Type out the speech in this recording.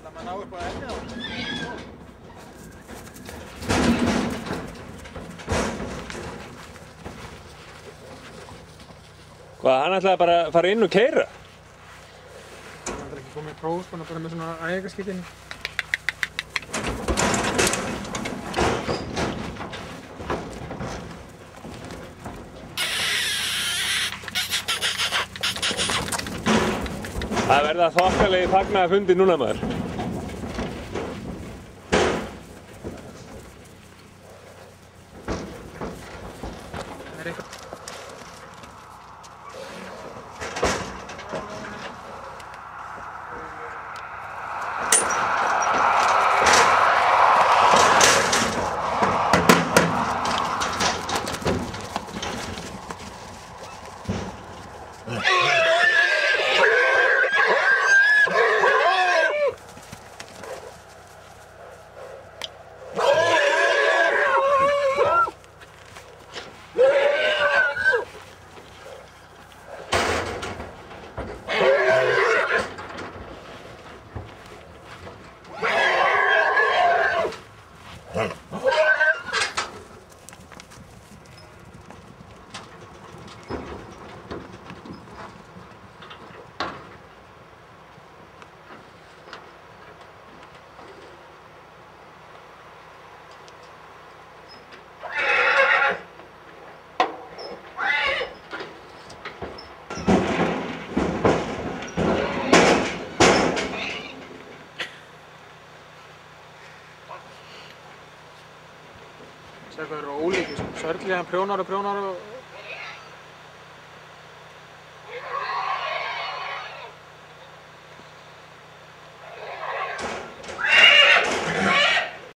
Það maður ná upp á ennið á hann. Hvað, hann ætlaði bara að fara inn og keyra? Hann ætlaði ekki komið í próf, sko, bara með svona æfingaskítinni. Það verða þokkalegi fagnaðarfundi núna maður. Það er ólíkið, sko. Sörli hann prjónar og